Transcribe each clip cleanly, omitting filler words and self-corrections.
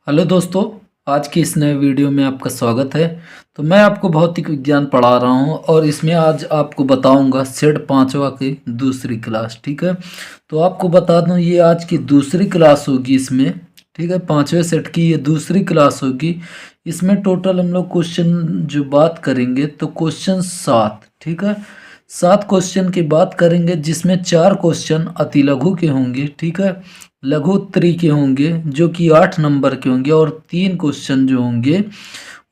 Hello दोस्तों, आज की इस नए वीडियो में आपका स्वागत है। तो मैं आपको भौतिक विज्ञान पढ़ा रहा हूं और इसमें आज आपको बताऊंगा सेट पांचवा की दूसरी क्लास। ठीक है, तो आपको बता दूं ये आज की दूसरी क्लास होगी इसमें। ठीक है, पांचवें सेट की ये दूसरी क्लास होगी। इसमें टोटल हम लोग क्वेश्चन जो बात करेंगे तो क्वेश्चन 7। ठीक है, 7 क्वेश्चन की बात करेंगे जिसमें 4 क्वेश्चन अति लघु के होंगे। ठीक है, लघु उत्तरी के होंगे जो कि 8 नंबर के होंगे और 3 क्वेश्चन जो होंगे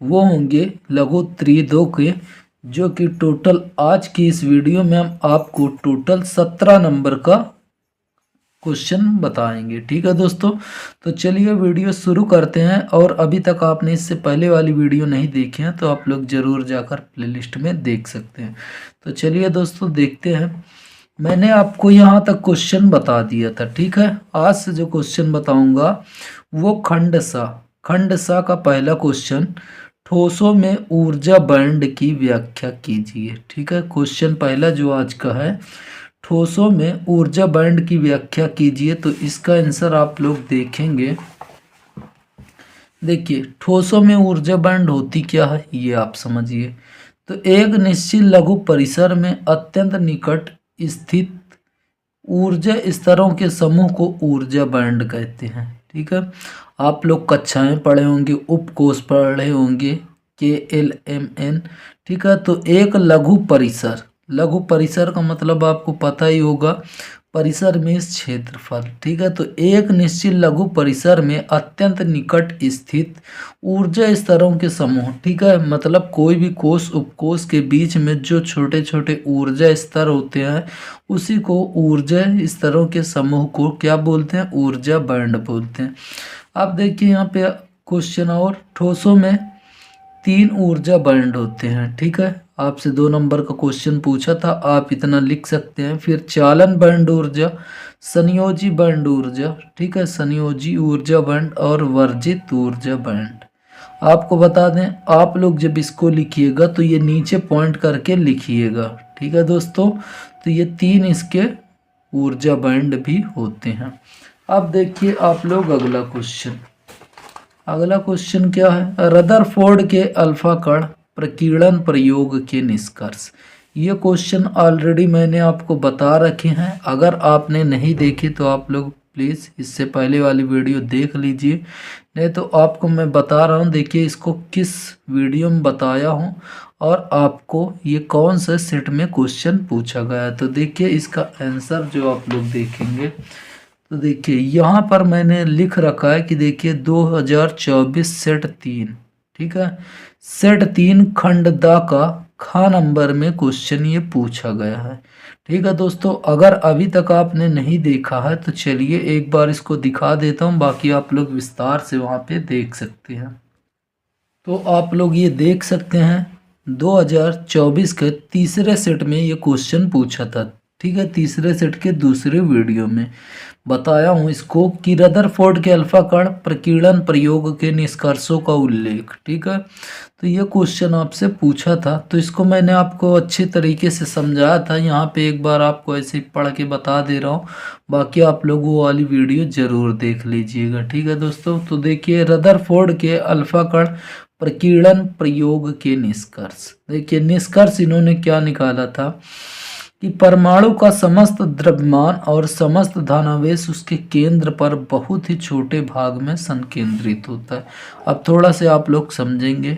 वो होंगे लघु उत्तरी 2 के, जो कि टोटल आज की इस वीडियो में हम आपको टोटल 17 नंबर का क्वेश्चन बताएंगे। ठीक है दोस्तों, तो चलिए वीडियो शुरू करते हैं। और अभी तक आपने इससे पहले वाली वीडियो नहीं देखी है तो आप लोग ज़रूर जाकर प्लेलिस्ट में देख सकते हैं। तो चलिए दोस्तों देखते हैं। मैंने आपको यहाँ तक क्वेश्चन बता दिया था। ठीक है, आज से जो क्वेश्चन बताऊंगा वो खंड सा का पहला क्वेश्चन, ठोसों में ऊर्जा बैंड की व्याख्या कीजिए। ठीक है, क्वेश्चन पहला जो आज का है, ठोसों में ऊर्जा बैंड की व्याख्या कीजिए। तो इसका आंसर आप लोग देखेंगे। देखिए, ठोसों में ऊर्जा बैंड होती क्या है ये आप समझिए। तो एक निश्चित लघु परिसर में अत्यंत निकट स्थित ऊर्जा स्तरों के समूह को ऊर्जा बैंड कहते हैं। ठीक है, आप लोग कक्षाएं पढ़े होंगे, उपकोष पढ़े होंगे, KLMN। ठीक है, तो एक लघु परिसर का मतलब आपको पता ही होगा, परिसर में क्षेत्रफल। ठीक है, तो एक निश्चित लघु परिसर में अत्यंत निकट स्थित ऊर्जा स्तरों के समूह। ठीक है, मतलब कोई भी कोष उपकोष के बीच में जो छोटे छोटे ऊर्जा स्तर होते हैं उसी को ऊर्जा स्तरों के समूह को क्या बोलते हैं? ऊर्जा बैंड बोलते हैं। आप देखिए यहाँ पे क्वेश्चन, और ठोसों में 3 ऊर्जा बैंड होते हैं। ठीक है, आपसे 2 नंबर का क्वेश्चन पूछा था, आप इतना लिख सकते हैं। फिर चालन बैंड ऊर्जा, संयोजी बैंड ऊर्जा। ठीक है, संयोजी ऊर्जा बैंड और वर्जित ऊर्जा बैंड। आपको बता दें, आप लोग जब इसको लिखिएगा तो ये नीचे पॉइंट करके लिखिएगा। ठीक है दोस्तों, तो ये 3 इसके ऊर्जा बैंड भी होते हैं। अब देखिए आप लोग अगला क्वेश्चन क्या है? रदरफोर्ड के अल्फा कण प्रकीर्णन प्रयोग के निष्कर्ष। ये क्वेश्चन ऑलरेडी मैंने आपको बता रखे हैं। अगर आपने नहीं देखे तो आप लोग प्लीज़ इससे पहले वाली वीडियो देख लीजिए, नहीं तो आपको मैं बता रहा हूँ। देखिए इसको किस वीडियो में बताया हूँ और आपको ये कौन सा सेट में क्वेश्चन पूछा गया है। तो देखिए इसका आंसर जो आप लोग देखेंगे, तो देखिए यहाँ पर मैंने लिख रखा है कि देखिए 2024 सेट 3। ठीक है, सेट 3 खंड दा का खा नंबर में क्वेश्चन ये पूछा गया है। ठीक है दोस्तों, अगर अभी तक आपने नहीं देखा है तो चलिए एक बार इसको दिखा देता हूँ, बाकी आप लोग विस्तार से वहाँ पे देख सकते हैं। तो आप लोग ये देख सकते हैं 2024 के तीसरे सेट में ये क्वेश्चन पूछा था। ठीक है, तीसरे सेट के दूसरे वीडियो में बताया हूँ इसको कि रदरफोर्ड के अल्फा कण प्रकीर्णन प्रयोग के निष्कर्षों का उल्लेख। ठीक है, तो ये क्वेश्चन आपसे पूछा था, तो इसको मैंने आपको अच्छे तरीके से समझाया था। यहाँ पे एक बार आपको ऐसे पढ़ के बता दे रहा हूँ, बाकी आप लोग वो वाली वीडियो ज़रूर देख लीजिएगा। ठीक है दोस्तों, तो देखिए रदरफोर्ड के अल्फा कण प्रकीर्णन प्रयोग के निष्कर्ष। देखिए निष्कर्ष इन्होंने क्या निकाला था कि परमाणु का समस्त द्रव्यमान और समस्त धनावेश उसके केंद्र पर बहुत ही छोटे भाग में संकेंद्रित होता है। अब थोड़ा से आप लोग समझेंगे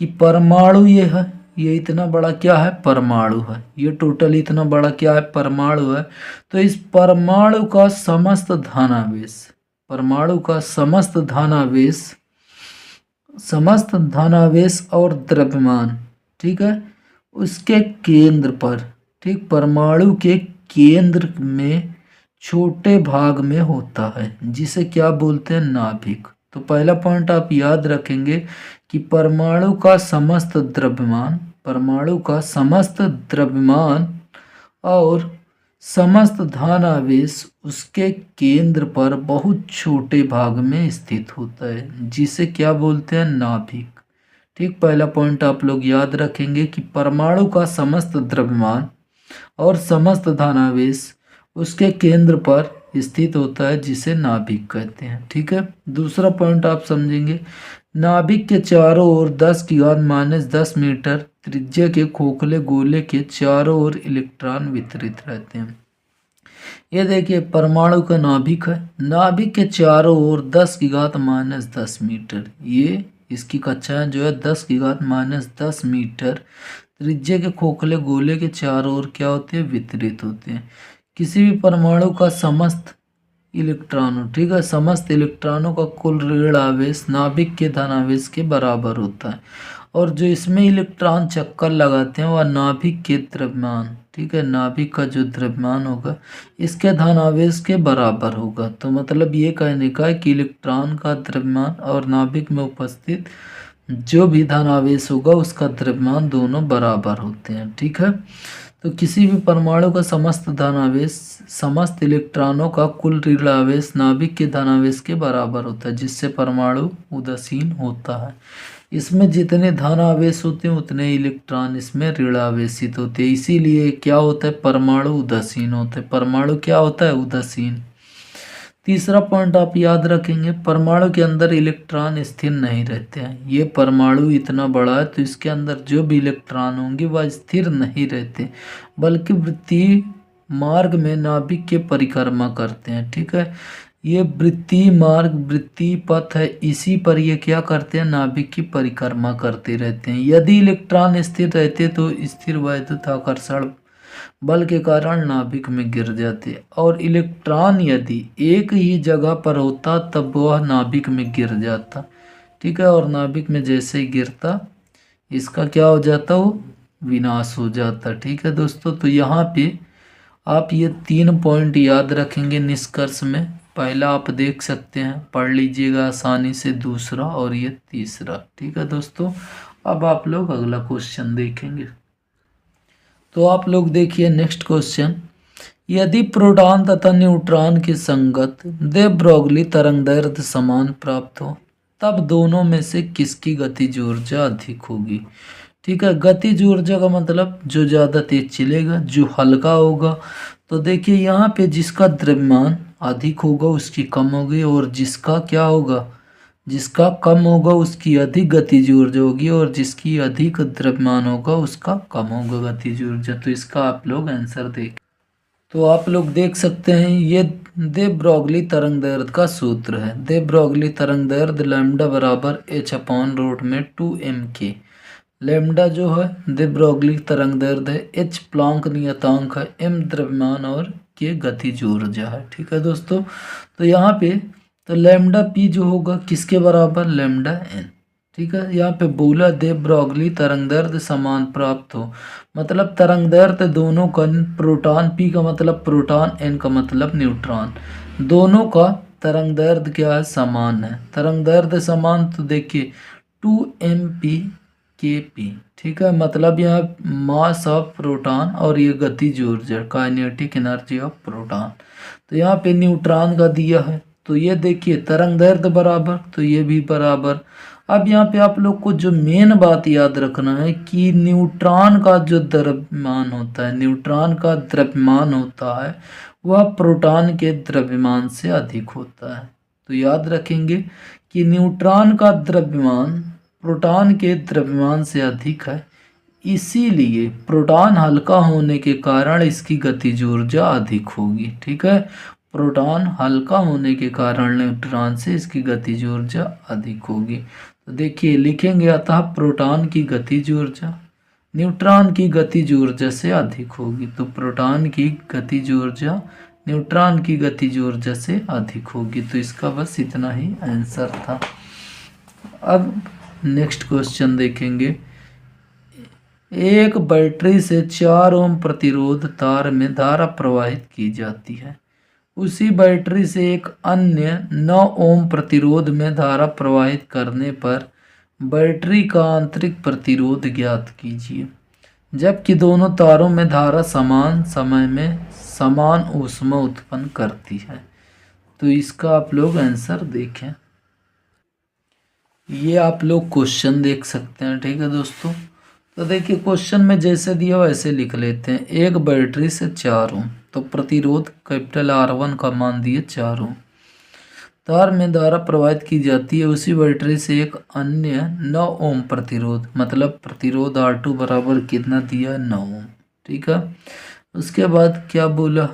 कि परमाणु ये है, ये इतना बड़ा क्या है? परमाणु है। ये टोटल इतना बड़ा क्या है? परमाणु है। तो इस परमाणु का समस्त धनावेश, परमाणु का समस्त धनावेश और द्रव्यमान, ठीक है, उसके केंद्र पर, ठीक, परमाणु के केंद्र में छोटे भाग में होता है, जिसे क्या बोलते हैं? नाभिक। तो पहला पॉइंट आप याद रखेंगे कि परमाणु का समस्त द्रव्यमान और समस्त धनावेश उसके केंद्र पर बहुत छोटे भाग में स्थित होता है, जिसे क्या बोलते हैं? नाभिक। ठीक, पहला पॉइंट आप लोग याद रखेंगे कि परमाणु का समस्त द्रव्यमान और समस्त धनावेश उसके केंद्र पर स्थित होता है जिसे नाभिक कहते हैं। ठीक है, दूसरा पॉइंट आप समझेंगे, नाभिक के चारों ओर 10⁻10 मीटर त्रिज्या के खोखले गोले के चारों ओर इलेक्ट्रॉन वितरित रहते हैं। ये देखिए परमाणु का नाभिक है, नाभिक के चारों ओर 10⁻10 मीटर, ये इसकी कक्षाएं जो है 10⁻10 मीटर त्रिज्या के खोखले गोले के चारों ओर क्या होते हैं, वितरित होते हैं। किसी भी परमाणु का समस्त इलेक्ट्रॉनों, ठीक है, समस्त इलेक्ट्रॉनों का कुल ऋण आवेश नाभिक के धनावेश के बराबर होता है, और जो इसमें इलेक्ट्रॉन चक्कर लगाते हैं वह नाभिक के द्रव्यमान, ठीक है, नाभिक का जो द्रव्यमान होगा इसके धनावेश के बराबर होगा। तो मतलब ये कहने का है कि इलेक्ट्रॉन का द्रव्यमान और नाभिक में उपस्थित जो भी धनावेश होगा उसका द्रव्यमान दोनों बराबर होते हैं। ठीक है, तो किसी भी परमाणु का समस्त धनावेश समस्त इलेक्ट्रॉनों का कुल ऋण आवेश नाभिक के धनावेश के बराबर होता है, जिससे परमाणु उदासीन होता है। इसमें जितने धन आवेश होते हैं उतने इलेक्ट्रॉन इसमें ऋण आवेशित होते हैं, इसीलिए क्या होता है, परमाणु उदासीन होते हैं। परमाणु क्या होता है, उदासीन। तीसरा पॉइंट आप याद रखेंगे, परमाणु के अंदर इलेक्ट्रॉन स्थिर नहीं रहते हैं। ये परमाणु इतना बड़ा है तो इसके अंदर जो भी इलेक्ट्रॉन होंगे वह स्थिर नहीं रहते, बल्कि वृत्तीय मार्ग में नाभिक के परिक्रमा करते हैं। ठीक है, ये वृत्तीय मार्ग वृत्तीय पथ है, इसी पर ये क्या करते हैं, नाभिक की परिक्रमा करते रहते हैं। यदि इलेक्ट्रॉन स्थिर रहते तो स्थिर वैद्युताकर्षण बल के कारण नाभिक में गिर जाते, और इलेक्ट्रॉन यदि एक ही जगह पर होता तब वह नाभिक में गिर जाता। ठीक है, और नाभिक में जैसे ही गिरता इसका क्या हो जाता, वो विनाश हो जाता। ठीक है दोस्तों, तो यहाँ पे आप ये 3 पॉइंट याद रखेंगे निष्कर्ष में। पहला आप देख सकते हैं, पढ़ लीजिएगा आसानी से, दूसरा और ये तीसरा। ठीक है दोस्तों, अब आप लोग अगला क्वेश्चन देखेंगे। तो आप लोग देखिए नेक्स्ट क्वेश्चन, यदि प्रोटॉन तथा न्यूट्रॉन की संगत दे ब्रोगली तरंगदैर्ध्य समान प्राप्त हो तब दोनों में से किसकी गतिज ऊर्जा अधिक होगी। ठीक है, गतिज ऊर्जा का मतलब जो ज़्यादा तेज चलेगा, जो हल्का होगा। तो देखिए यहाँ पे जिसका द्रव्यमान अधिक होगा उसकी कम होगी, और जिसका क्या होगा, जिसका कम होगा उसकी अधिक गतिज ऊर्जा होगी, और जिसकी अधिक द्रव्यमान होगा उसका कम होगा गतिज ऊर्जा। तो इसका आप लोग आंसर देखें। तो आप लोग देख सकते हैं ये दे ब्रोगली तरंगदैर्ध्य का सूत्र है। दे ब्रोगली तरंगदैर्ध्य लैम्डा बराबर h/रूट में 2m के। लैम्डा जो है दे ब्रोगली तरंगदैर्ध्य है, h प्लैंक नियतांक है, m द्रव्यमान और k गतिज ऊर्जा है। ठीक है दोस्तों, तो यहाँ पे तो लैम्डा पी जो होगा किसके बराबर, लैम्डा एन। ठीक है, यहाँ पे बोला दे ब्रोगली तरंगदैर्ध्य समान प्राप्त हो, मतलब तरंगदैर्ध्य दोनों का, प्रोटॉन पी का मतलब प्रोटॉन, एन का मतलब न्यूट्रॉन, दोनों का तरंगदैर्ध्य क्या है, समान है। तरंगदैर्ध्य समान तो देखिए 2mp/kp। ठीक है, मतलब यहाँ मास ऑफ प्रोटॉन और ये गतिज ऊर्जा काइनेटिक एनर्जी ऑफ प्रोटॉन। तो यहाँ पे न्यूट्रॉन का दिया है, तो ये देखिए तरंगदैर्ध्य बराबर, तो ये भी बराबर। अब यहाँ पे आप लोग को जो मेन बात याद रखना है कि न्यूट्रॉन का जो द्रव्यमान होता है, न्यूट्रॉन का द्रव्यमान होता है वह प्रोटॉन के द्रव्यमान से अधिक होता है। तो याद रखेंगे कि न्यूट्रॉन का द्रव्यमान प्रोटॉन के द्रव्यमान से अधिक है, इसीलिए प्रोटॉन हल्का होने के कारण इसकी गतिज ऊर्जा अधिक होगी। ठीक है, प्रोटॉन हल्का होने के कारण न्यूट्रॉन से इसकी गतिज ऊर्जा अधिक होगी। तो देखिए लिखेंगे, अतः प्रोटॉन की गतिज ऊर्जा न्यूट्रॉन की गतिज ऊर्जा से अधिक होगी। तो प्रोटॉन की गतिज ऊर्जा न्यूट्रॉन की गतिज ऊर्जा से अधिक होगी। तो इसका बस इतना ही आंसर था। अब नेक्स्ट क्वेश्चन देखेंगे, एक बैटरी से 4 ओम प्रतिरोध तार में धारा प्रवाहित की जाती है, उसी बैटरी से एक अन्य 9 ओम प्रतिरोध में धारा प्रवाहित करने पर बैटरी का आंतरिक प्रतिरोध ज्ञात कीजिए, जबकि दोनों तारों में धारा समान समय में समान ऊष्मा उत्पन्न करती है। तो इसका आप लोग आंसर देखें। ये आप लोग क्वेश्चन देख सकते हैं। ठीक है दोस्तों, तो देखिए क्वेश्चन में जैसे दिया वैसे लिख लेते हैं। एक बैटरी से 4 ओम, तो प्रतिरोध कैपिटल R1 का मान दिए 4 ओम। तार में धारा प्रवाहित की जाती है, उसी बैटरी से एक अन्य 9 ओम प्रतिरोध, मतलब प्रतिरोध R2 बराबर कितना दिया 9 ओम। ठीक है, उसके बाद क्या बोला,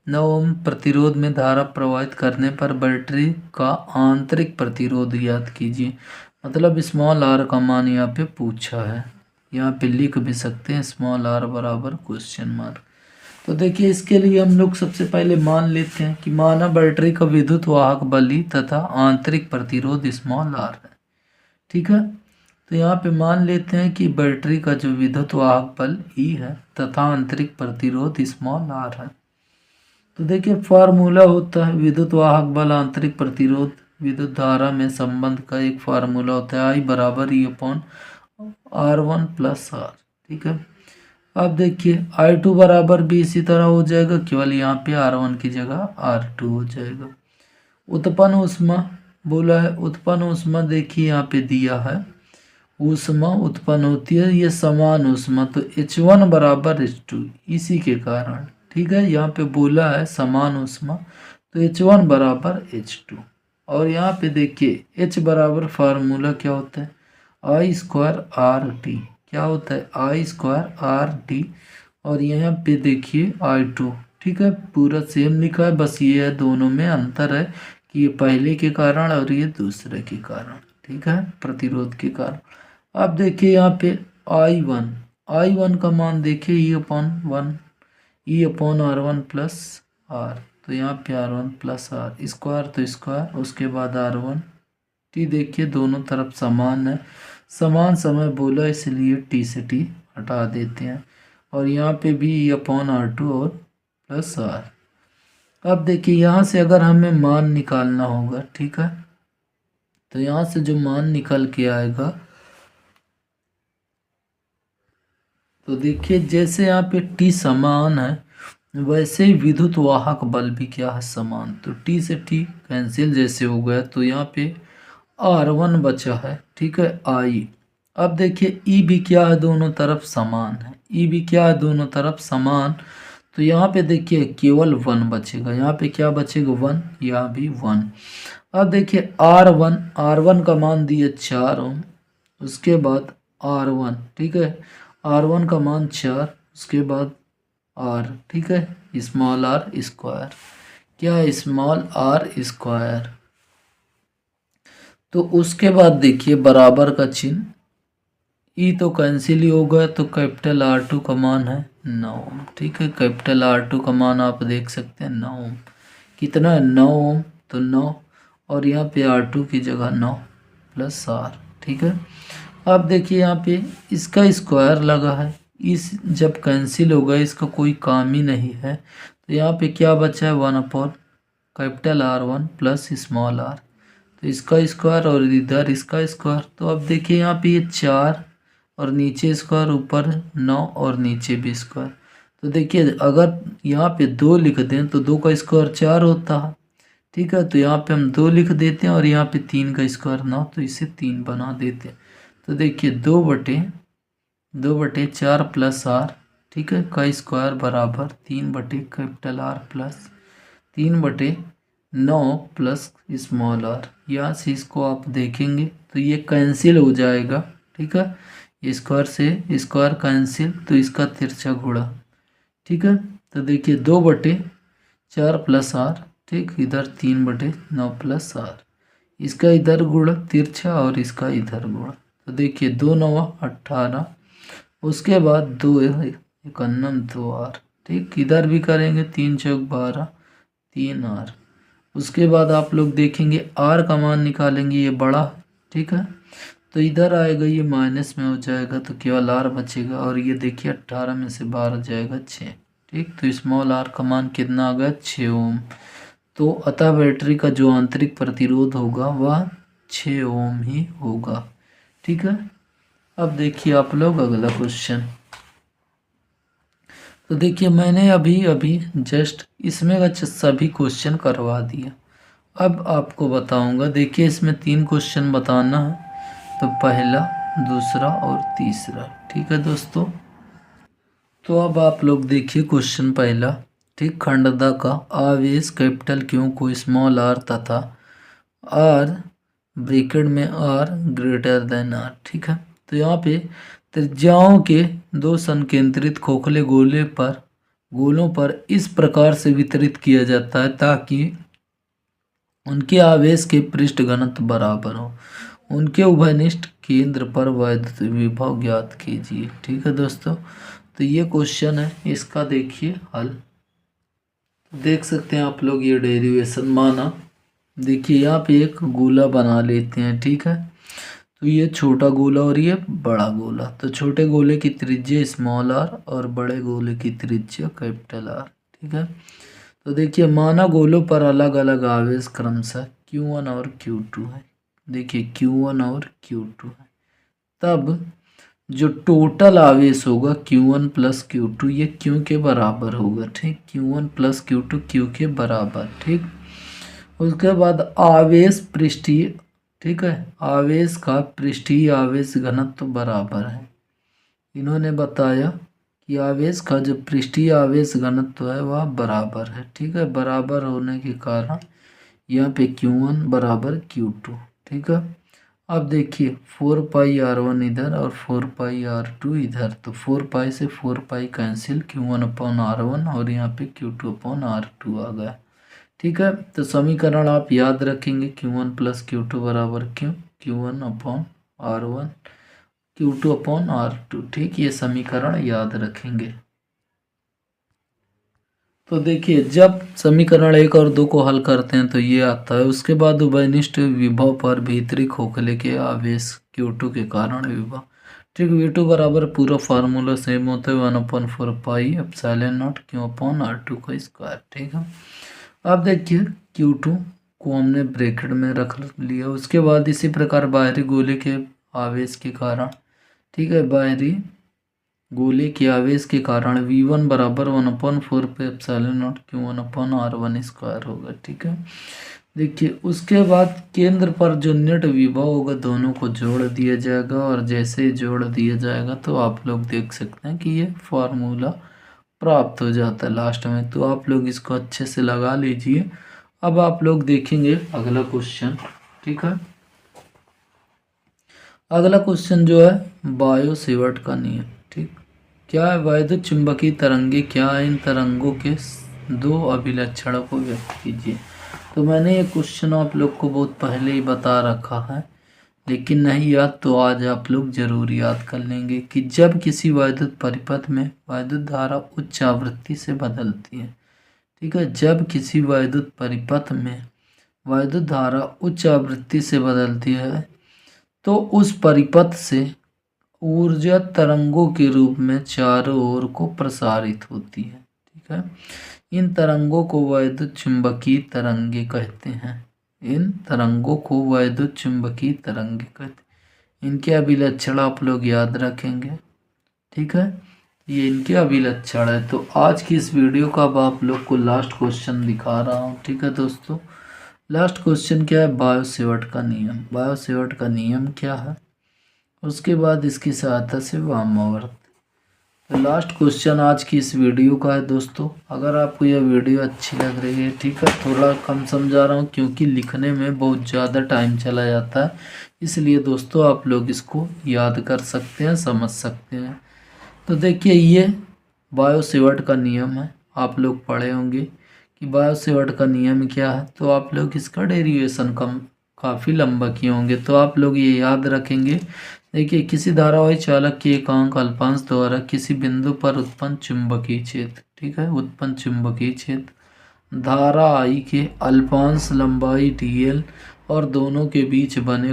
9 ओम प्रतिरोध में धारा प्रवाहित करने पर बैटरी का आंतरिक प्रतिरोध ज्ञात कीजिए। मतलब स्मॉल r का मान यहाँ पे पूछा है, यहाँ पे लिख भी सकते हैं स्मॉल r बराबर क्वेश्चन मार्क। तो देखिए इसके लिए हम लोग सबसे पहले मान लेते हैं कि माना बैटरी का विद्युत वाहक बल ई तथा आंतरिक प्रतिरोध स्मॉल r है। ठीक है, तो यहाँ पे मान लेते हैं कि बैटरी का जो विद्युत वाहक बल ई है तथा आंतरिक प्रतिरोध स्मॉल r है। तो देखिए फार्मूला होता है विद्युत वाहक बल आंतरिक प्रतिरोध विद्युत धारा में संबंध का एक फार्मूला होता है, आई बराबर ई अपॉन R1 प्लस R। ठीक है, अब देखिए I2 बराबर भी इसी तरह हो जाएगा, केवल यहाँ पे R1 की जगह R2 हो जाएगा। उत्पन्न ऊष्मा बोला है, उत्पन्न ऊष्मा देखिए यहाँ पे दिया है, ऊष्मा उत्पन्न होती है ये समान ऊष्मा, तो H1 बराबर H2 इसी के कारण। ठीक है, यहाँ पे बोला है समान ऊष्मा, तो H1 बराबर H2। और यहाँ पे देखिए H बराबर फार्मूला क्या होता है, आई स्क्वायर आर टी, क्या होता है आई स्क्वायर आर टी। और यहाँ पे देखिए I2। ठीक है, पूरा सेम लिखा है, बस ये है दोनों में अंतर है कि ये पहले के कारण और ये दूसरे के कारण। ठीक है, प्रतिरोध के कारण। अब देखिए यहाँ पे I1 का मान देखिए ई अपॉन R1 प्लस R, तो यहाँ पे R1 प्लस R स्क्वायर, तो स्क्वायर, उसके बाद R1 टी। देखिए दोनों तरफ समान है, समान समय बोला इसलिए टी से टी हटा देते हैं। और यहाँ पे भी ई अपॉन R2 और प्लस R। अब देखिए यहाँ से अगर हमें मान निकालना होगा, ठीक है, तो यहाँ से जो मान निकल के आएगा, तो देखिए जैसे यहाँ पे टी समान है वैसे ही विद्युत वाहक बल भी क्या है समान, तो टी से टी कैंसिल जैसे हो गया, तो यहाँ पे R1 बचा है। ठीक है, आई। अब देखिए ई भी क्या है दोनों तरफ समान है, ई भी क्या है दोनों तरफ समान, तो यहाँ पे देखिए केवल 1 बचेगा, यहाँ पे क्या बचेगा 1, यहाँ भी 1। अब देखिए R1 का मान दिए 4 ओम, उसके बाद R1। ठीक है, R1 का मान 4, उसके बाद R। ठीक है, स्मॉल r स्क्वायर, क्या है स्मॉल r स्क्वायर। तो उसके बाद देखिए बराबर का चिन्ह, ई तो कैंसिल ही हो गया, तो कैपिटल R2 का मान है 9 ओम। ठीक है, कैपिटल R2 का मान आप देख सकते हैं 9 ओम। कितना है 9 ओम, तो 9, और यहाँ पे R2 की जगह 9 प्लस R। ठीक है, अब देखिए यहाँ पे इसका स्क्वायर लगा है, इस जब कैंसिल होगा इसका कोई काम ही नहीं है, तो यहाँ पे क्या बचा है 1 upon capital R1 plus small r, तो इसका स्क्वायर और इधर इसका स्क्वायर। तो अब देखिए यहाँ पे ये 4 और नीचे स्क्वायर, ऊपर 9 और नीचे भी स्क्वायर। तो देखिए अगर यहाँ पे 2 लिख दें तो 2 का स्क्वायर 4 होता है। ठीक है, तो यहाँ पे हम 2 लिख देते हैं और यहाँ पे 3 का स्क्वायर 9, तो इसे 3 बना देते हैं। तो देखिए 2/4 प्लस R। ठीक है, का स्क्वायर बराबर 3 capital R plus 3/9 plus small r। यहाँ से इसको आप देखेंगे तो ये कैंसिल हो जाएगा। ठीक है, स्क्वायर से स्क्वायर कैंसिल, तो इसका तिरछा गुणा। ठीक है, तो देखिए 2/4 प्लस R, ठीक, इधर 3/9 प्लस R, इसका इधर गुणा तिरछा और इसका इधर गुणा। तो देखिए 2 9 18, उसके बाद 2 1 2R। ठीक, इधर भी करेंगे 3 चौक 12 3R। उसके बाद आप लोग देखेंगे R का मान निकालेंगे, ये बड़ा। ठीक है, तो इधर आएगा ये माइनस में हो जाएगा, तो केवल R बचेगा, और ये देखिए 18 में से 12 जाएगा 6। ठीक, तो स्मॉल r का मान कितना आ गया 6 ओम। तो अतः बैटरी का जो आंतरिक प्रतिरोध होगा वह 6 ओम ही होगा। ठीक है, अब देखिए आप लोग अगला क्वेश्चन। तो देखिए मैंने अभी जस्ट इसमें का सभी क्वेश्चन करवा दिया। अब आपको बताऊंगा, देखिए इसमें 3 क्वेश्चन बताना है। तो पहला दूसरा और तीसरा। ठीक है दोस्तों, तो अब आप लोग देखिए क्वेश्चन पहला। ठीक, खंडता का आवेश कैपिटल क्यू को स्मॉल आर तथा आर ब्रैकेट में आर ग्रेटर देन आर। ठीक है, तो यहाँ पे त्रिज्याओं के दो संकेंद्रित खोखले गोलों पर इस प्रकार से वितरित किया जाता है ताकि उनके आवेश के पृष्ठ घनत्व बराबर हो। उनके उभयनिष्ठ केंद्र पर वैद्युत विभव ज्ञात कीजिए। ठीक है दोस्तों, तो ये क्वेश्चन है, इसका देखिए हल। देख सकते हैं आप लोग ये डेरिवेशन। माना देखिए यहाँ पे एक गोला बना लेते हैं। ठीक है, तो ये छोटा गोला और ये बड़ा गोला। तो छोटे गोले की त्रिज्या स्मॉल आर और बड़े गोले की त्रिज्या कैपिटल आर। ठीक है, तो देखिए माना गोलों पर अलग अलग आवेश क्रमशः Q1 और Q2 है। देखिए Q1 और Q2 है, तब जो टोटल आवेश होगा Q1 प्लस Q2 ये Q के बराबर होगा। ठीक, Q1 प्लस Q2 Q के बराबर। ठीक, उसके बाद आवेश पृष्ठीय, ठीक है, आवेश का पृष्ठीय आवेश घनत्व बराबर है। इन्होंने बताया कि आवेश का जो पृष्ठीय आवेश घनत्व है वह बराबर है। ठीक है, बराबर होने के कारण यहाँ पे Q1 बराबर Q2। ठीक है, अब देखिए 4πr1 इधर और 4πr2 इधर, तो 4π से 4π कैंसिल, Q1/r1 और यहाँ पे Q2/r2 आ गया। ठीक है, तो समीकरण आप याद रखेंगे Q1 प्लस Q2 बराबर क्यों Q1/r1 Q2/r2। ठीक, ये समीकरण याद रखेंगे। तो देखिए जब समीकरण 1 और 2 को हल करते हैं तो ये आता है। उसके बाद उभयनिष्ठ विभव पर भीतरी खोखले के आवेश Q2 के कारण विभव। ठीक, V2 बराबर पूरा फार्मूला सेम होता है 1/4πε0 Q/r2 का स्क्वायर। ठीक है, अब देखिए Q2 को हमने ब्रैकेट में रख लिया। उसके बाद इसी प्रकार बाहरी गोले के आवेश के कारण, ठीक है, बाहरी गोले के आवेश के कारण V1 बराबर 1/4πε0 Q1/r1 स्क्वायर होगा। ठीक है, देखिए उसके बाद केंद्र पर जो नेट विभव होगा दोनों को जोड़ दिया जाएगा, और जैसे ही जोड़ दिया जाएगा तो आप लोग देख सकते हैं कि ये फार्मूला प्राप्त हो जाता है लास्ट में। तो आप लोग इसको अच्छे से लगा लीजिए। अब आप लोग देखेंगे अगला क्वेश्चन। ठीक है, अगला क्वेश्चन जो है बायो सेवर्ट का नियम। ठीक, क्या है, वैद्युत चुंबकीय तरंगे क्या है, इन तरंगों के दो अभिलक्षणों को व्यक्त कीजिए। तो मैंने ये क्वेश्चन आप लोग को बहुत पहले ही बता रखा है, लेकिन नहीं याद तो आज आप लोग जरूर याद कर लेंगे कि जब किसी वैद्युत परिपथ में वैद्युत धारा उच्च आवृत्ति से बदलती है। ठीक है, जब किसी वैद्युत परिपथ में वैद्युत धारा उच्च आवृत्ति से बदलती है तो उस परिपथ से ऊर्जा तरंगों के रूप में चारों ओर को प्रसारित होती है। ठीक है, इन तरंगों को वैद्युत चुंबकीय तरंगे कहते हैं। इन तरंगों को वैद्युत चुंबकीय तरंगे कहते हैं। इनके अभिलक्षण आप लोग याद रखेंगे। ठीक है, ये इनके अभिलक्षण है। तो आज की इस वीडियो का अब आप लोग को लास्ट क्वेश्चन दिखा रहा हूँ। ठीक है दोस्तों, लास्ट क्वेश्चन क्या है, बायो सेवर्ट का नियम। बायो सेवर्ट का नियम क्या है, उसके बाद इसकी सहायता से वामावर्त। तो लास्ट क्वेश्चन आज की इस वीडियो का है दोस्तों। अगर आपको यह वीडियो अच्छी लग रही है, ठीक है, थोड़ा कम समझा रहा हूँ क्योंकि लिखने में बहुत ज़्यादा टाइम चला जाता है, इसलिए दोस्तों आप लोग इसको याद कर सकते हैं, समझ सकते हैं। तो देखिए ये बायो सेवर्ट का नियम है, आप लोग पढ़े होंगे कि बायो सेवर्ट का नियम क्या है। तो आप लोग इसका डेरिवेशन काफ़ी लंबा किए होंगे, तो आप लोग ये याद रखेंगे। देखिए किसी धारावाही चालक के एकांक अल्पांश द्वारा किसी बिंदु पर उत्पन्न चुंबकीय क्षेत्र, ठीक है, उत्पन्न चुंबकीय क्षेत्र धारा I के अल्पांश लंबाई dl और दोनों के बीच बने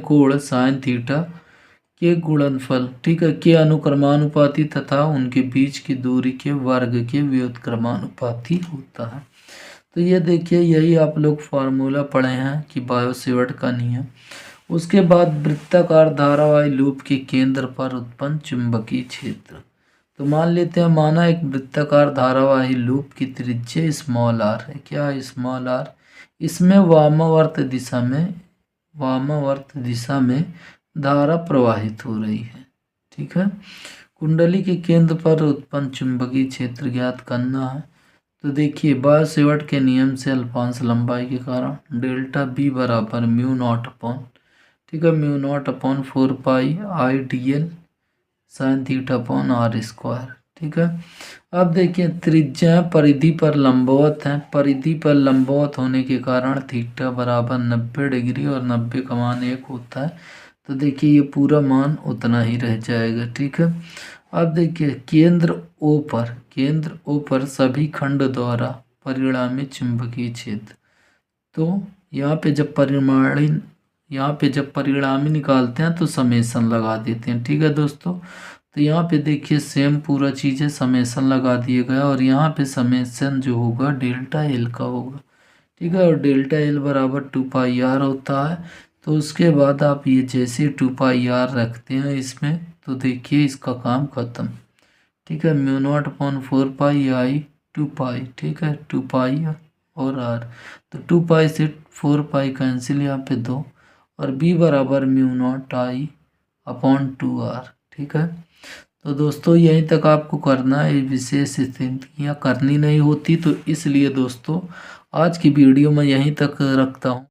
कोण साइन थीटा के गुणनफल, ठीक है, के अनुक्रमानुपाती तथा उनके बीच की दूरी के वर्ग के व्युत्क्रमानुपाती होता है। तो ये देखिए यही आप लोग फार्मूला पढ़े हैं कि बायो सेवर्ट का नियम। उसके बाद वृत्ताकार धारावाही लूप के केंद्र पर उत्पन्न चुंबकीय क्षेत्र। तो मान लेते हैं, माना एक वृत्ताकार धारावाही लूप की त्रिज्या स्मॉल r है। क्या है, स्मॉल r। इसमें वामावर्त दिशा में वामावर्त दिशा में धारा प्रवाहित हो रही है। ठीक है। कुंडली के केंद्र पर उत्पन्न चुंबकीय क्षेत्र ज्ञात करना है। तो देखिए बाय-सेवर्ट के नियम से अल्फांश लंबाई के कारण डेल्टा बी बराबर म्यू नॉट अपॉन, ठीक है, mu naught upon 4 pi I D L sine theta upon R square. ठीक है। अब देखिए त्रिज्या परिधि पर लंबवत है, परिधि पर लंबवत होने के कारण थीटा बराबर 90 डिग्री और 90 का मान 1 होता है। तो देखिए ये पूरा मान उतना ही रह जाएगा। ठीक है। अब देखिए केंद्र ओ पर सभी खंड द्वारा परिणामी चुंबकीय क्षेत्र। तो यहाँ पे जब परिणामी निकालते हैं तो समेसन लगा देते हैं। ठीक है दोस्तों। तो यहाँ पे देखिए सेम पूरा चीज़ है, समेसन लगा दिए गया और यहाँ पे समेसन जो होगा डेल्टा एल का होगा। ठीक है। और डेल्टा एल बराबर 2 पाई आर होता है। तो उसके बाद आप ये जैसे 2 पाई आर रखते हैं इसमें, तो देखिए इसका काम खत्म। ठीक है। म्यू नॉट अपॉन 4 पाई आई 2 पाई, ठीक है, 2 पाई और आर, तो 2 पाई से 4 पाई कैंसिल, यहाँ पे 2, और बी बराबर mu naught I upon 2 R. ठीक है। तो दोस्तों यहीं तक आपको करना है, विशेष स्थितियाँ करनी नहीं होती। तो इसलिए दोस्तों आज की वीडियो मैं यहीं तक रखता हूँ।